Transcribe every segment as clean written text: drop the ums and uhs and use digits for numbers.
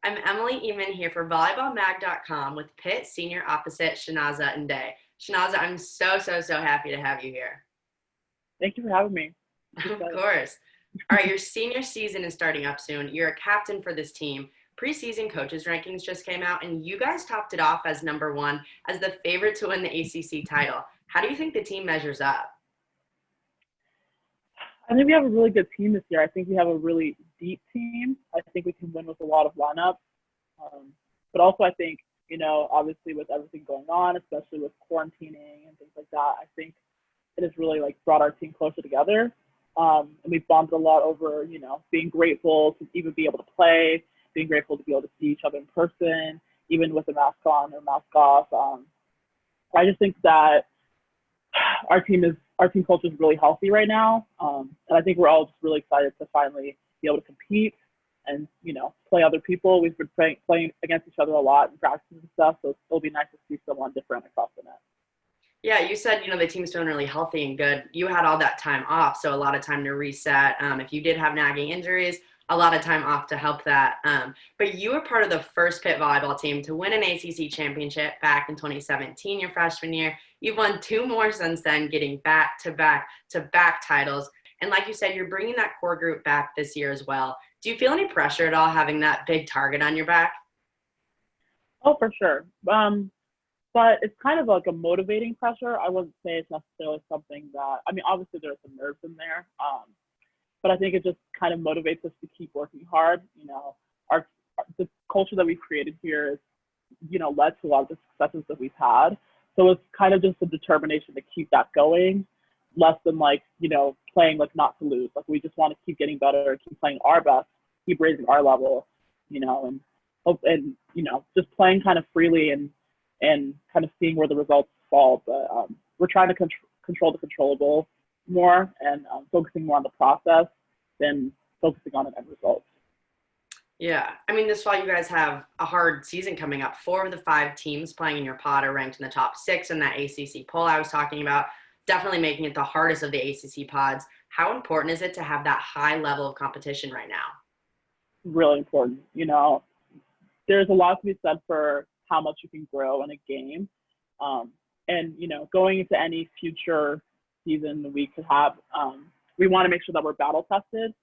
I'm Emily Ehman here for volleyballmag.com with Pitt senior opposite Chinaza Ndee. Chinaza, I'm so happy to have you here. Thank you for having me. Of course. All right, your senior season is starting up soon. You're a captain for this team. Preseason coaches rankings just came out, and you guys topped it off as #1 as the favorite to win the ACC title. How do you think the team measures up? I think we have a really good team this year. I think we have a really deep team. I think we can win with a lot of lineups. But also I think, obviously with everything going on, especially with quarantining and things like that, I think it has really brought our team closer together. And we've bonded a lot over, being grateful to even be able to play, being grateful to be able to see each other in person, even with a mask on or mask off. I just think that our team culture is really healthy right now. And I think we're all just really excited to finally be able to compete and, play other people. We've been playing against each other a lot in practices and stuff. So it'll be nice to see someone different across the net. Yeah, you said, the team's feeling really healthy and good. You had all that time off, so a lot of time to reset. If you did have nagging injuries, a lot of time off to help that. But you were part of the first Pitt volleyball team to win an ACC championship back in 2017, your freshman year. You've won 2 more since then, getting back-to-back titles. And like you said, you're bringing that core group back this year as well. Do you feel any pressure at all having that big target on your back? Oh, for sure. But it's kind of like a motivating pressure. I wouldn't say it's necessarily something that, obviously there's some nerves in there. But I think it just kind of motivates us to keep working hard. The culture that we've created here is, led to a lot of the successes that we've had. So it's kind of just a determination to keep that going, less than playing not to lose. We just want to keep getting better, keep playing our best, keep raising our level, and just playing kind of freely and kind of seeing where the results fall. But we're trying to control the controllable more and focusing more on the process than focusing on an end result. Yeah. This fall you guys have a hard season coming up. 4 of the 5 teams playing in your pod are ranked in the top 6 in that ACC poll I was talking about, definitely making it the hardest of the ACC pods. How important is it to have that high level of competition right now? Really important. There's a lot to be said for how much you can grow in a game. And, going into any future season we could have, we want to make sure that we're battle tested,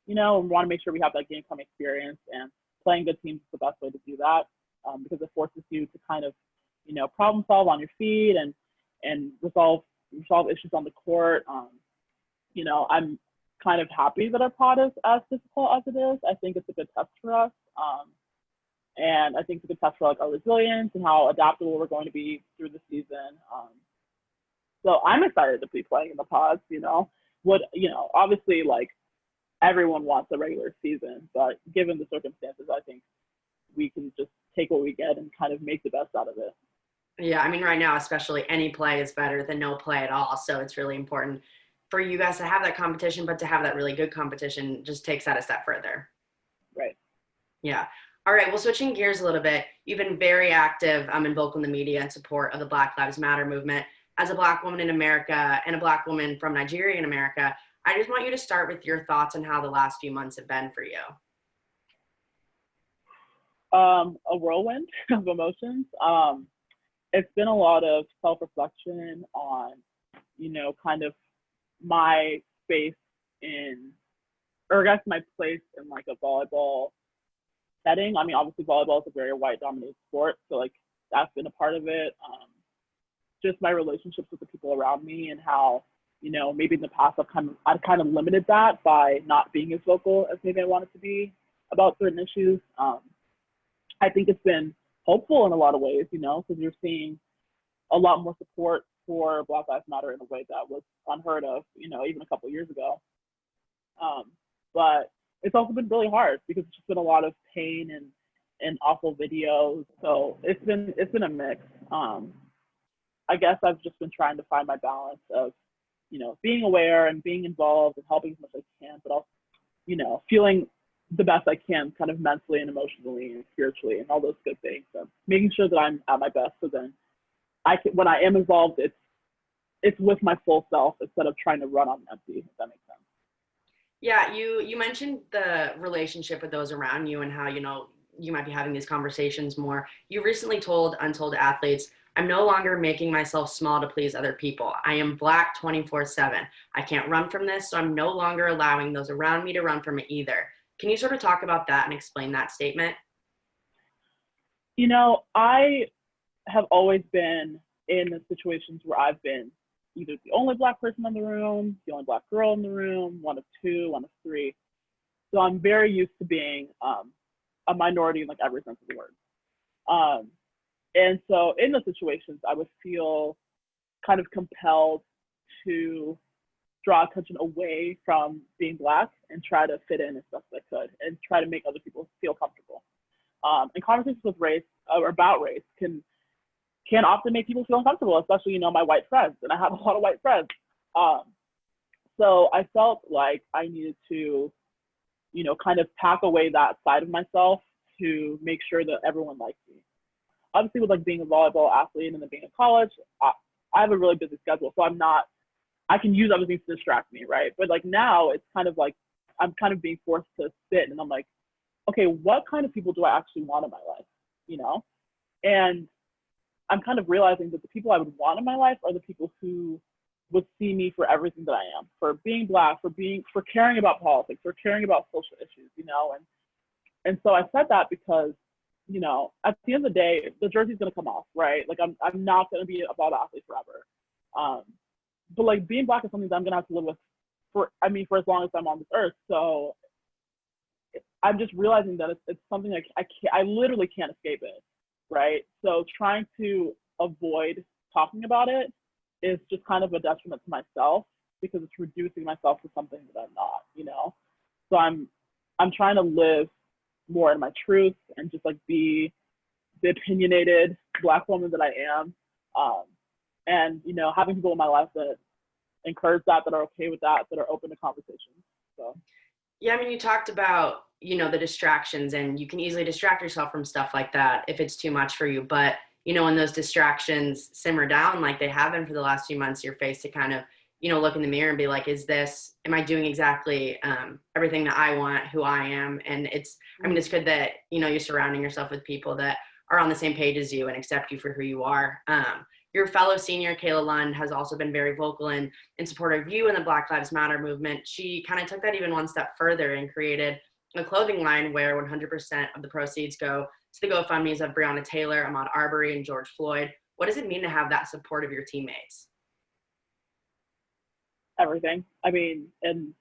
and we want to make sure we have that game time experience, and playing good teams is the best way to do that, because it forces you to kind of, problem solve on your feet and resolve issues on the court. I'm kind of happy that our pod is as difficult as it is. I think it's a good test for us. And I think it's a good test for our resilience and how adaptable we're going to be through the season. So I'm excited to be playing in the pods. Obviously everyone wants a regular season, but given the circumstances, I think we can just take what we get and kind of make the best out of it. Yeah, right now, especially, any play is better than no play at all. So it's really important for you guys to have that competition, but to have that really good competition just takes that a step further. Right. Yeah. All right, well, switching gears a little bit, you've been very active and vocal in the media in support of the Black Lives Matter movement. As a Black woman in America and a Black woman from Nigeria in America, I just want you to start with your thoughts on how the last few months have been for you. A whirlwind of emotions. It's been a lot of self-reflection on, kind of my space my place in a volleyball setting. Obviously volleyball is a very white dominated sport, so that's been a part of it. Just my relationships with the people around me and how, maybe in the past I've kind of limited that by not being as vocal as maybe I wanted to be about certain issues. I think it's been hopeful in a lot of ways, because you're seeing a lot more support for Black Lives Matter in a way that was unheard of, even a couple of years ago. But it's also been really hard because it's just been a lot of pain and awful videos. So it's been a mix. I guess I've just been trying to find my balance of, being aware and being involved and helping as much as I can, but also, feeling the best I can kind of mentally and emotionally and spiritually and all those good things. So making sure that I'm at my best, so then when I am involved, it's with my full self instead of trying to run on empty, if that makes sense. Yeah, you mentioned the relationship with those around you and how, you might be having these conversations more. You recently told Untold Athletes, I'm no longer making myself small to please other people. I am Black 24/7. I can't run from this, so I'm no longer allowing those around me to run from it either. Can you sort of talk about that and explain that statement? You know, I have always been in the situations where I've been either the only Black person in the room, the only Black girl in the room, one of two, one of three. So I'm very used to being a minority in like every sense of the word. And so in those situations, I would feel kind of compelled to draw attention away from being Black and try to fit in as best as I could and try to make other people feel comfortable. And conversations with race or about race can often make people feel uncomfortable, especially, you know, my white friends, and I have a lot of white friends. So I felt like I needed to, you know, kind of pack away that side of myself to make sure that everyone likes me. Obviously, with like being a volleyball athlete and then being in college, I have a really busy schedule, so I can use other things to distract me, right? But like now, it's kind of like I'm kind of being forced to sit, and I'm like, okay, what kind of people do I actually want in my life, you know? And I'm kind of realizing that the people I would want in my life are the people who would see me for everything that I am, for being Black, for caring about politics, for caring about social issues, you know? And so I said that because, you know, at the end of the day, the jersey's gonna come off, right? Like I'm not gonna be a volleyball athlete forever. But like being Black is something that I'm gonna have to live with for as long as I'm on this earth. So I'm just realizing that it's something like I literally can't escape it, right? So trying to avoid talking about it is just kind of a detriment to myself because it's reducing myself to something that I'm not, you know? So I'm trying to live more in my truth and just like be the opinionated Black woman that I am. And, you know, having people in my life that encourage that are okay with that are open to conversations. So. Yeah, I mean, you talked about, you know, the distractions, and you can easily distract yourself from stuff like that if it's too much for you. But, you know, when those distractions simmer down like they have been for the last few months, you're faced to kind of, you know, look in the mirror and be like, am I doing exactly everything that I want, who I am? And it's good that, you know, you're surrounding yourself with people that are on the same page as you and accept you for who you are. Your fellow senior, Kayla Lund, has also been very vocal in support of you and the Black Lives Matter movement. She kind of took that even one step further and created a clothing line where 100% of the proceeds go to the GoFundMes of Breonna Taylor, Ahmaud Arbery, and George Floyd. What does it mean to have that support of your teammates? Everything. I mean, and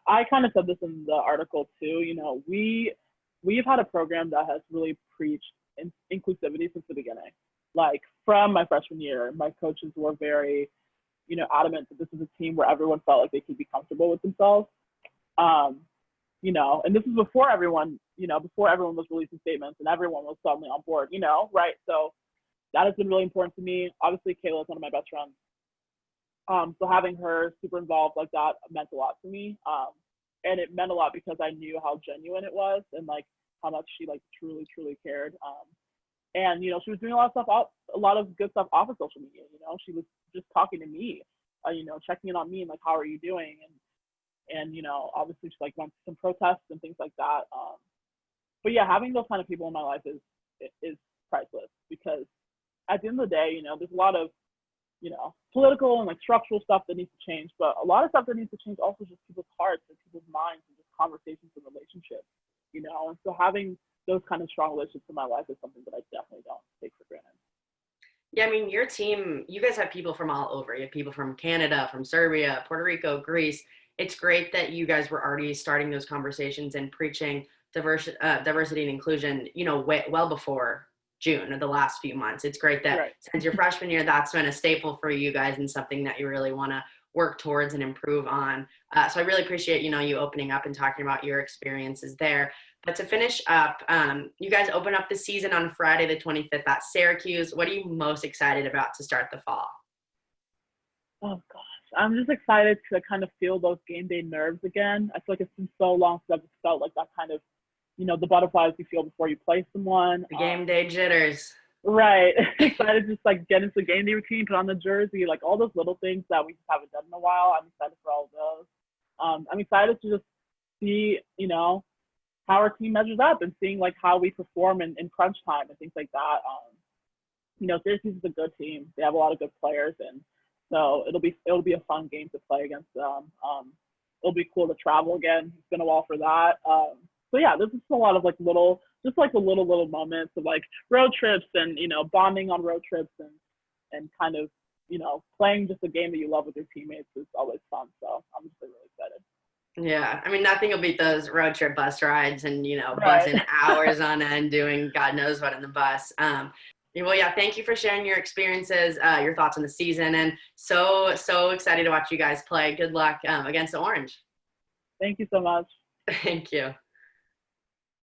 I kind of said this in the article too, you know, we've had a program that has really preached inclusivity since the beginning. Like from my freshman year, my coaches were very, you know, adamant that this is a team where everyone felt like they could be comfortable with themselves. You know, and this is before everyone was releasing statements and everyone was suddenly on board, you know, right? So that has been really important to me. Obviously, Kayla is one of my best friends. So having her super involved like that meant a lot to me. And it meant a lot because I knew how genuine it was and like how much she like truly, truly cared. And, you know, she was doing a lot of good stuff off of social media. You know, she was just talking to me, you know, checking in on me and like, how are you doing? And, you know, obviously she like went to some protests and things like that. But yeah, having those kind of people in my life is priceless because at the end of the day, you know, there's a lot of, you know, political and like structural stuff that needs to change, but a lot of stuff that needs to change also just people's hearts and people's minds and just conversations and relationships, you know? And so having those kind of strong relationships in my life is something that I definitely don't take for granted. Yeah, I mean, your team, you guys have people from all over. You have people from Canada, from Serbia, Puerto Rico, Greece. It's great that you guys were already starting those conversations and preaching diversity and inclusion, you know, well before June or the last few months. It's great that Right. Since your freshman year, that's been a staple for you guys and something that you really want to work towards and improve on. So I really appreciate, you know, you opening up and talking about your experiences there. But to finish up, you guys open up the season on Friday the 25th at Syracuse. What are you most excited about to start the fall? Oh, gosh. I'm just excited to kind of feel those game day nerves again. I feel like it's been so long since I've felt like that kind of, you know, the butterflies you feel before you play someone. The game day jitters. Right. Excited to just like get into the game day routine, put on the jersey, like all those little things that we just haven't done in a while. I'm excited for all of those. I'm excited to just see, you know, how our team measures up and seeing like how we perform in crunch time and things like that. You know, Syracuse is a good team. They have a lot of good players, and so it'll be a fun game to play against them. It'll be cool to travel again. It's been a while for that. So yeah, this is a lot of like just like the little moments of like road trips and, you know, bonding on road trips and kind of, you know, playing just a game that you love with your teammates is always fun. So I'm just really excited. Yeah, I mean, nothing will beat those road trip bus rides and, you know, Right. busing hours on end doing God knows what in the bus. Well, yeah, thank you for sharing your experiences, your thoughts on the season, and so excited to watch you guys play. Good luck against the Orange. Thank you so much. Thank you.